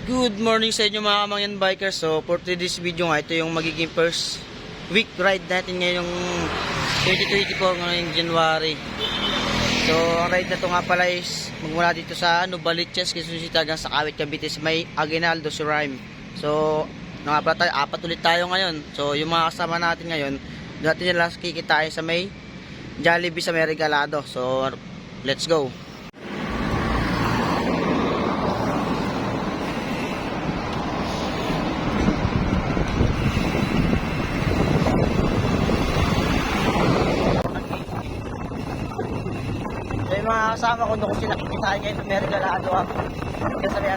Good morning sa inyo mga kamangyan bikers. So for today's video nga, ito yung magiging first week ride natin ngayong 2024 ngayong January. So ang ride na ito nga pala is magmula dito sa Novaliches, Quezon City hanggang sa Kawit, Cavite, may Aguinaldo Surime. So nga pala tayo, apat ulit tayo ngayon. So yung mga kasama natin ngayon, dati nila kikitain sa may Jollibee sa may Regalado. So let's go. Yung mga kasama ko doon kung sila kikitain ngayon sa may Regalado kasi sa may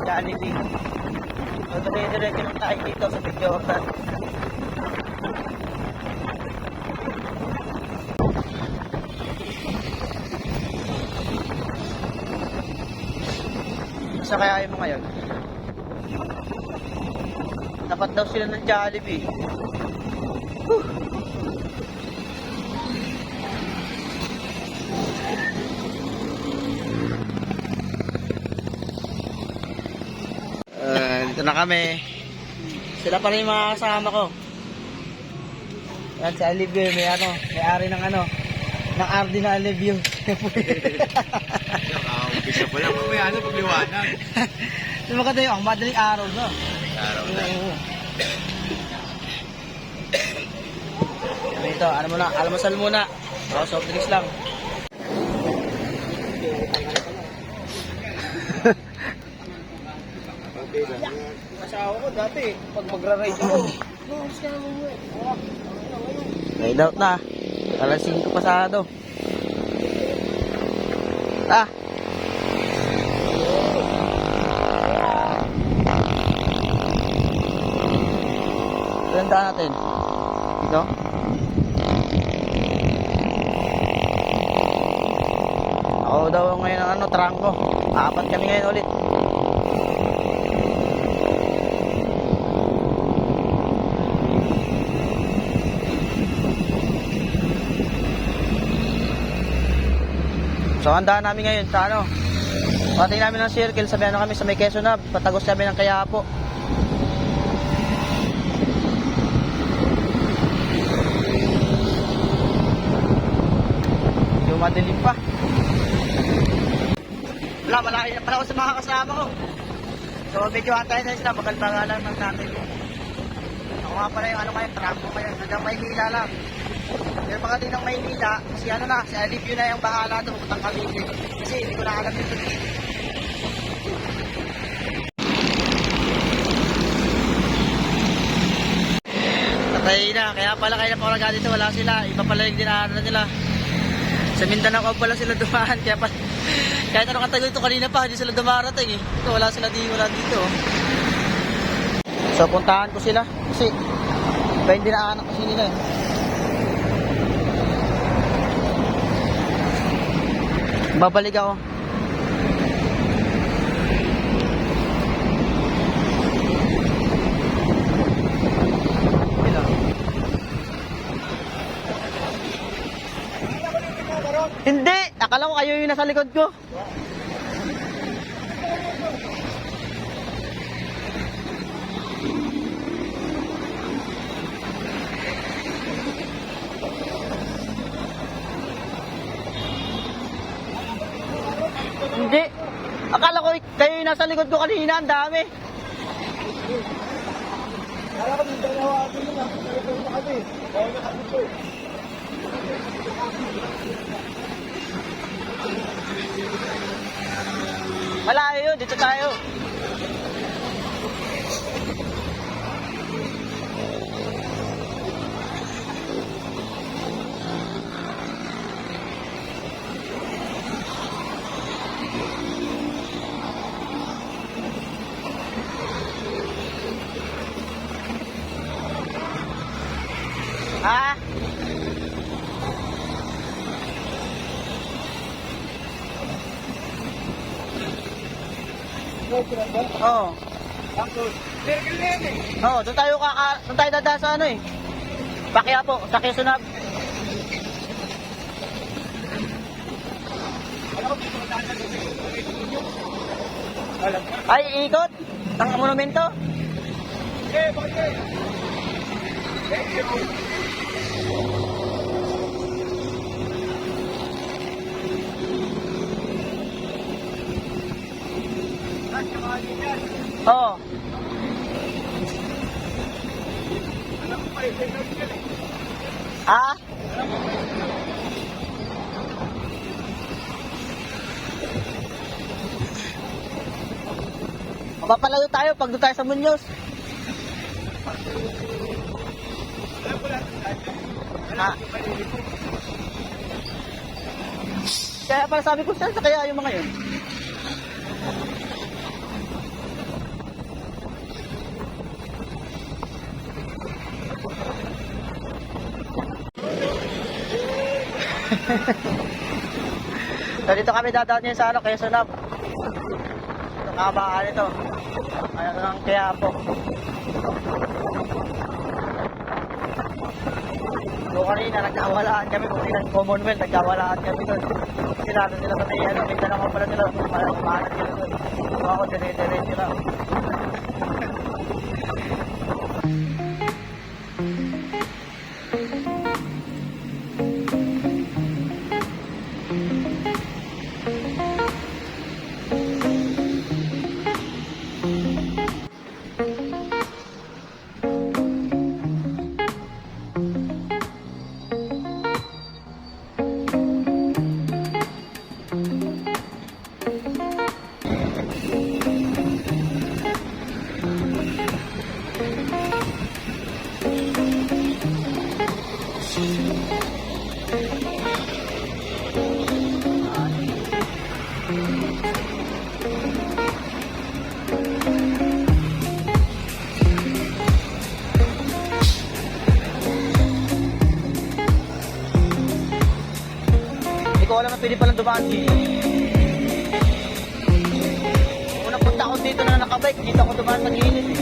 Jollibee. So dire-diretso lang tayo dito sa Big Jordan. Saan kaya mo ngayon? Dapat daw sila ng Jollibee. Dito na kami. Sila pala yung mga kasama ko. Yan si Alivio, may-ari ng ng RD na Alivio. Umpisa pa lang, mamaya pagliwanag. Yung maganda yung madaling araw, no? Araw na. Ito, almusal muna. Soft drinks lang. Asawa ko dati, pag magra-ride ako. Ride out na. Alas 5 pasado. Tandaan natin. Ito. Ako daw ngayon ang trangko. Apat kami ngayon ulit. So handaan namin ngayon sa pating namin ng circle, sabi kami sa may Quezon Hub, patagos kami ng Quiapo. Yung madilim pa. Wala, malaki na pala ako sa mga kasama ko. So medyo antay na sila, bagal-bagal lang ng tatay ko. Ako nga pala yung trangko ngayon, hanggang Maynila lang. Pero pagdating ng Maynila, si Alivio na yung bahala doon, pupunta Cavite. Kasi hindi ko na alam ito. Patay na, kaya pala kayo na pa dito, wala sila. Iba pala yung dinaanan nila. Sa Mindanao pala sila dumaan, kaya pala, kahit anong katagal ito kanina pa, hindi sila dumarating eh. Ito, wala dito. So puntahan ko sila, kasi iba yung dinaanan kasi nila eh. Babalik ako. Hindi! Akala ko kayo yung nasa likod ko. Hindi. Akala ko kayo yung nasa likod ko kanina, ang dami. Akala ko yung dalawa atin yun, nalipon na kami. Kaya nakabito. Malayo yun, dito tayo. Oo. Oo, doon tayo dadaan sa Quiapo, sa Quezon Hub. Alam. Ay, ikot? Ang monumento? Eh, bakit? Oo. Ah? Mapapalayo tayo pag doon tayo sa Muñoz. Ha? Kaya pala sabi ko, saan sa kaya yung mga yun? So dito kami dadaan niya sa ano, kaya sunap. Ito kabaan ito. Ayan lang kaya po. So kanina nagkawalaan kami, kung ilang Commonwealth, nagkawalaan kami doon. Sinado nila sa may ano, may tanong pala nila, parang kumahanap nila doon. So ako dire-diretso lang. Hindi ko alam na pwede palang dumaan dito. Kung napunta ako dito na nakabike, dito ako dumaan sa gilid eh.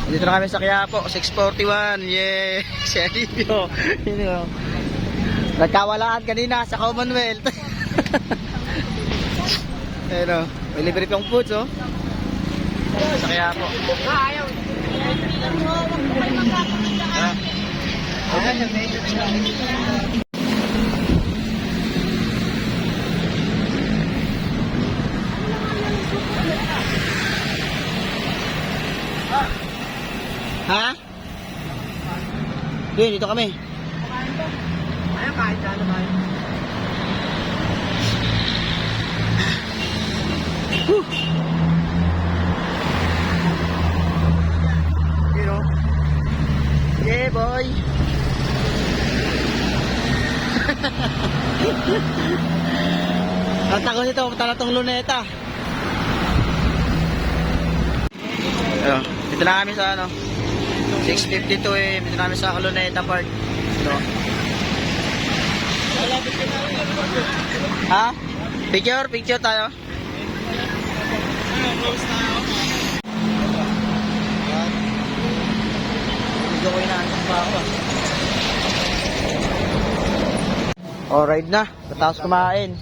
Dito na kami sa Quiapo, 641, yeah, si Alivio. Nagkawalaan kanina sa Commonwealth. Ayun o, may libre pang foods o. Sa Quiapo. Ha? Dito kami. Ayun, kahit ano tayo. You know? Yeah, boy. Ang takot nito, talatong luneta. Ayun, dito na kami sa ano, 652 eh, dito na kami sa Luneta Park. Ito. Ha? Picture? Picture tayo? Hindi ko inaantok pa ako. Alright na, tapos kumain.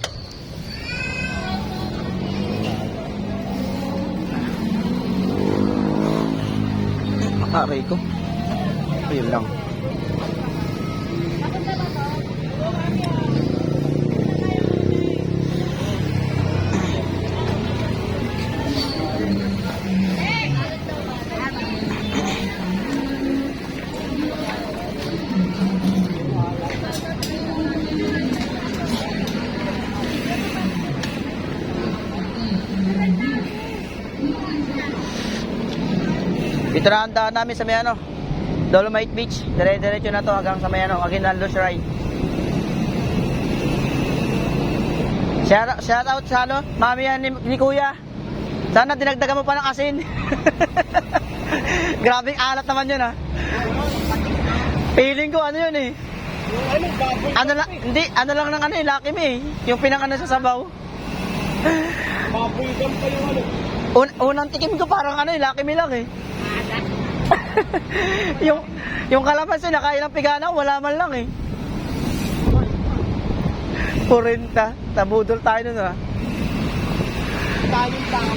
Aray ko. Ayun lang. Ito na ang daan namin sa may ano, Dolomite Beach. Dire-diretso na to hanggang sa may ano, Aguinaldo Shrine. Shout out sa ano, mami yan ni Kuya. Sana dinagdagan mo pa ng asin. Grabing alat naman yun ha. Feeling ko ano yun eh. Ano, baboy? Ano lang, hindi, ano lang ng ano eh, Lucky Me eh. Yung pinang ano sa sabaw. Baboy gam pa yung ano. Unang tikim ko parang ano, Lucky Me lang eh. yung kalamansi nakain ng pigana, wala man lang eh. 40. Tabudol tayo nun ah. Daming tao.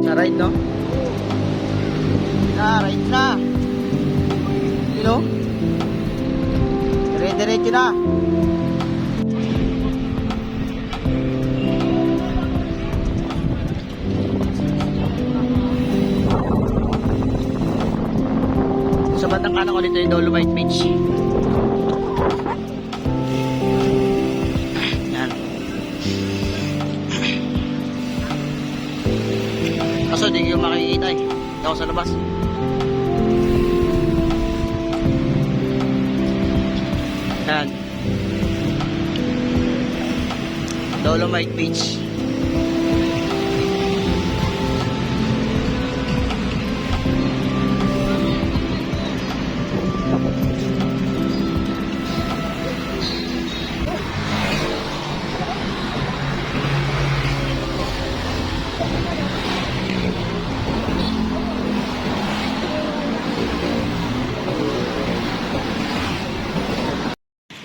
Sa ride, no? Ride na. You know? Dire-diretso na. Sa bandang kanan ko dito yung Dolomite Beach. Yan. Kaso di ko makikita eh. Ito ako sa labas. Yan. Dolomite Beach.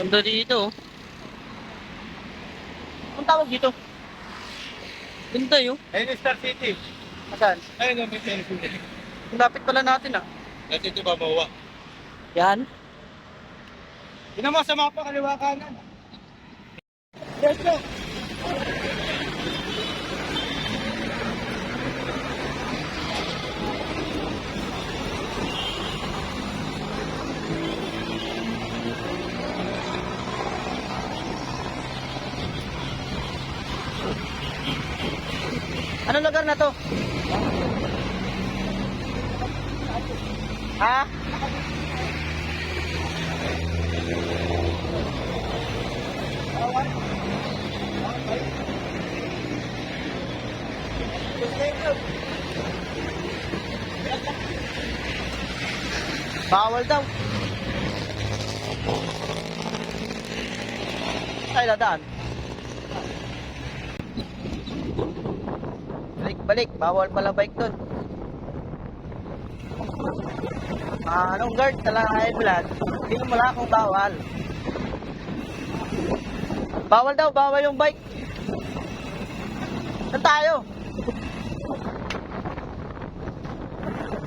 Ganda dito. Ang tawag dito? Ganda yun. Ayun yung Star City. Asan? Ayun yung Star City. Lapit pala natin ah. Dati ito ba mawa? Yan. Tingnan mo sa mapa, kaliwa kanan. Yes, sir. Anong lugar na to? Ha? Bawal daw. Ay, dadaan. Balik, bawal pala bike dun. Anong guard? Talaga high blood. Hindi mo wala akong bawal. Bawal daw, bawal yung bike. Saan tayo?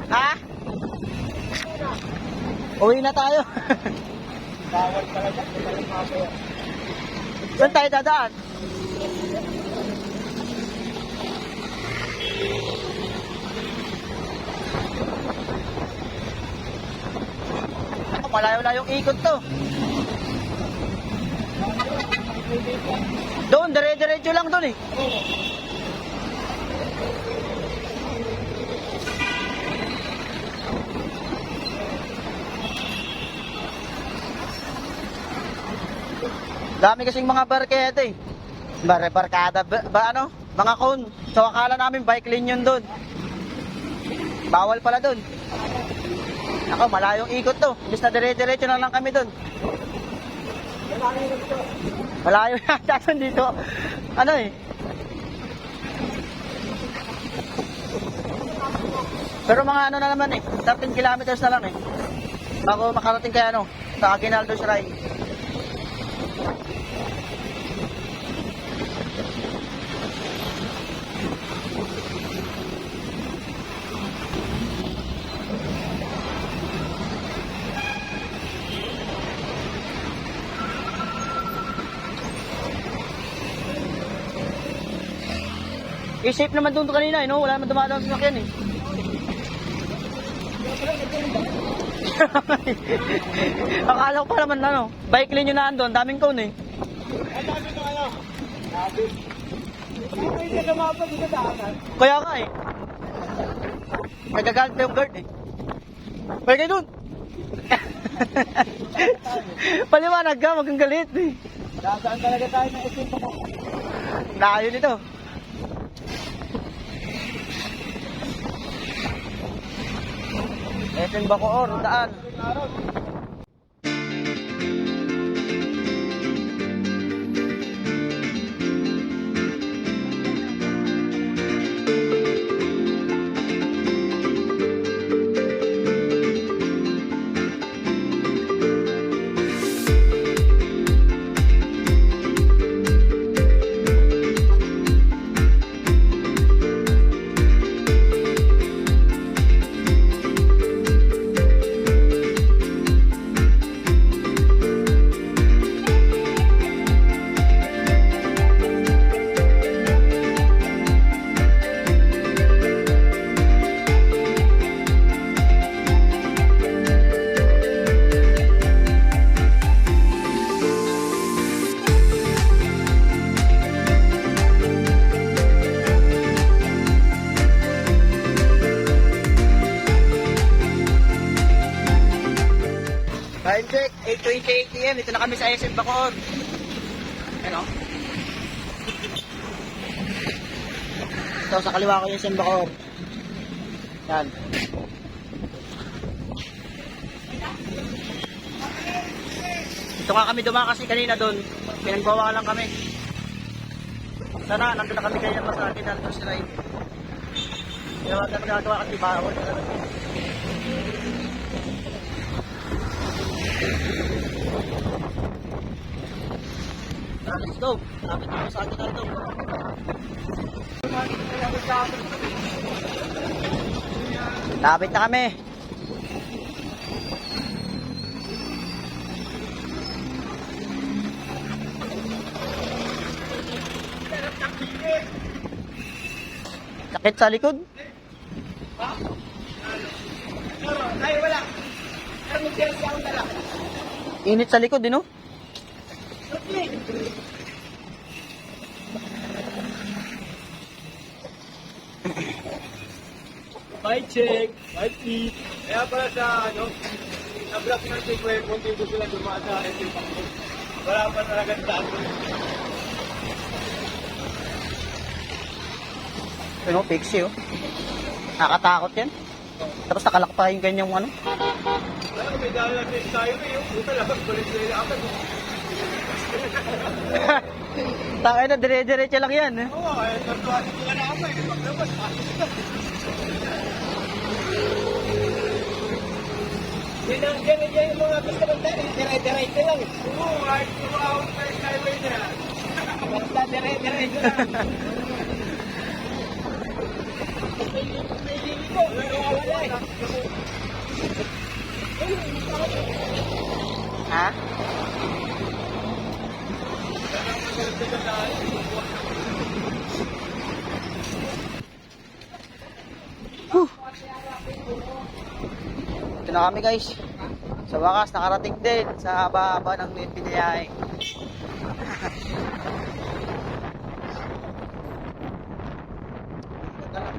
Ha? Uwi na tayo. Bawal talaga. Walang mapa. Saan tayo dadaan? Malayo-layong ikot to. Doon, dire-diretso lang doon eh. Dami kasing mga barkada eh. Barkada, ano? Mga cone. So akala namin bike lane yun doon. Bawal pala doon. Ako, malayong ikot to. Bis na dire-diretso na lang kami doon. Malayo yata doon dito. Ano eh. Pero mga ano na naman eh. 13 kilometers na lang eh. Bago makarating kay ano. Sa Aguinaldo Shrine. I-safe naman doon kanina eh, no? Wala naman dumadaan sa sakyan eh. Akala ko pa naman ano, bike lane yun na andun, daming cone eh. Ang dami na ano? Dami. Ay, hindi ka mapa dito daanan. Kaya nga eh. Nagagalit na yung guard eh. Balik kayo dun! Paliwanag ka, wag kang galit eh. Nasaan talaga tayo ng SM Bacoor? Layo nito. SM Bacoor, daan. Time check, 8:28 PM. Dito na kami sa SM Bacoor. Ano? Ito, sa kaliwa ko yung SM Bacoor. Yan. Dito nga kami dumaan kasi kanina doon. Pinagbawa lang kami. Sana, nandun na kami kanina pa sa atin. Nandun sila yun. Kaya wag na magagawa kasi bawal. Let's go. Lapit na sa atin ito. Lapit na kami. Sakit sa likod. Ay, wala. Ano dyan sa akong dala? Init sa likod, no? Mic check, mic check. Kaya pala sa ano, sa block ng Tigway, kung dito sila dumaan sa SM Bacoor. Wala pa talaga daan. Ano, pixie, oh. Nakatakot yan. Tapos nakalak pa yung ganyang ano. Alam, may dahil natin tayo eh. Yung puta lang, balik nila ako. Takay na, dire-diretso lang yan. Eh. Oo, ay natuwa sila na ako eh. Paglabas, pasok ito. Yan yung mga basta ng tayo, dire-diretso lang eh. Oo, ay tumawag tayo sa highway na yan. Basta dire-diretso lang. May lili ko, wala eh. Ha? Ito na kami guys. Sa wakas nakarating din sa haba-haba ng pinayahe.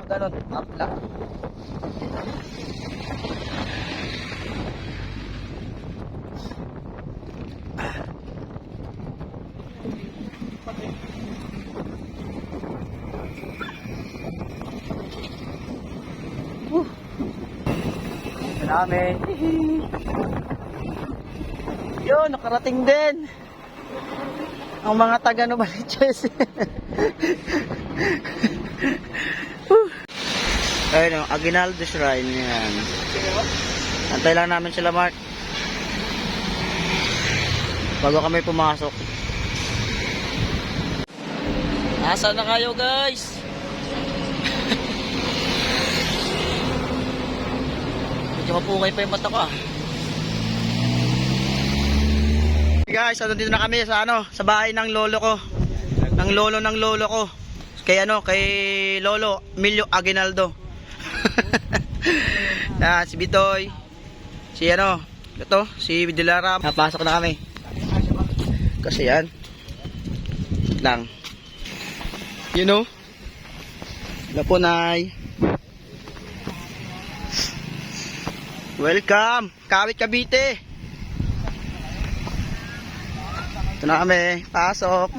Ganun, apla. Ito namin. Yun, nakarating din. Ang mga taga Novaliches. Ayun, Aguinaldo Shrine yan. Antay lang namin sila, Mark. Bago kami pumasok. Nasaan na kayo, guys? Medyo mapukay pa yung mata ko, ah. Guys, dito na kami sa sa bahay ng lolo ko. Ng lolo ko. Kay kay Lolo Emilio Aguinaldo. Si Bitoy. Si si Dilara. Napasok na kami. Kasi yan. Lang. You know? Lapunay. Welcome. Kawit Cavite. Ito na kami, pasok.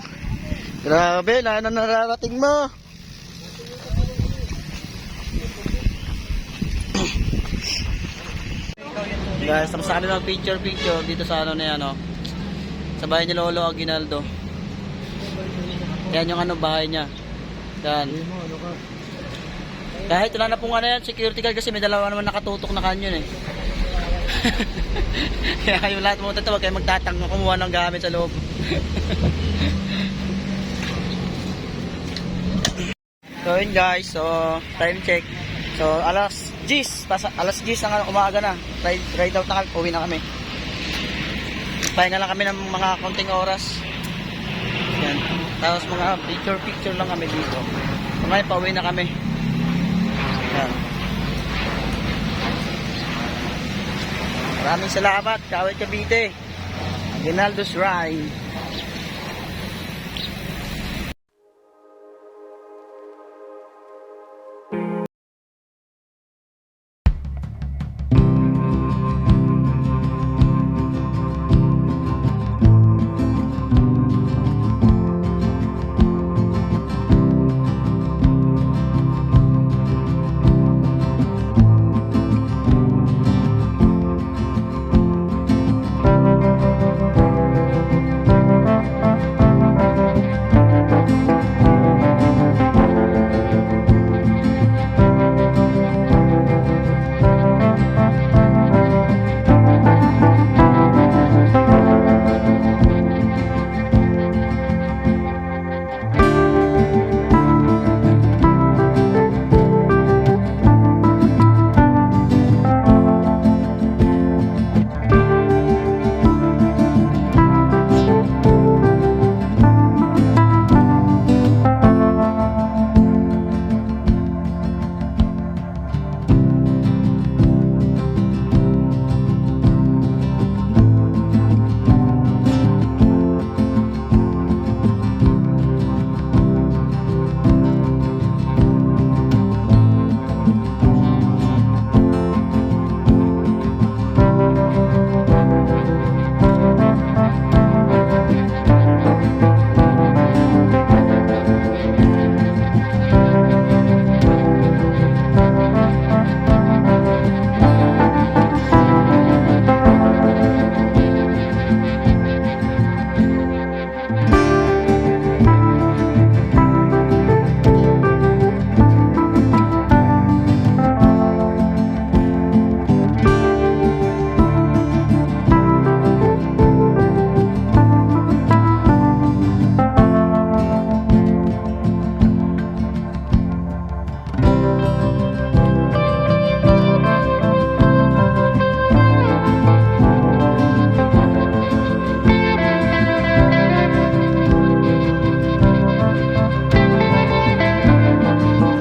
Grabe, ano nararating mo? Guys, tapos sa kanila picture dito sa ano na yan, sa bahay ni Lolo Aguinaldo. Yan yung ano bahay niya. Yan. Kahit wala na pong ano yan, security guard kasi may dalawa naman nakatutok na kanyon eh. Kaya kayo lahat mo tatawag kayo magtatang kumuha ng gamit sa loob. So yun guys, so time check. So alas 10, alas 10 ng umaga na. Ride out na kami, uwi na kami. Pahinga lang kami ng mga konting oras. Yan. Tapos mga picture lang kami dito. So ngayon pauwi na kami. Yan. Maraming salamat, Kawit Cavite. Aguinaldo's Ride.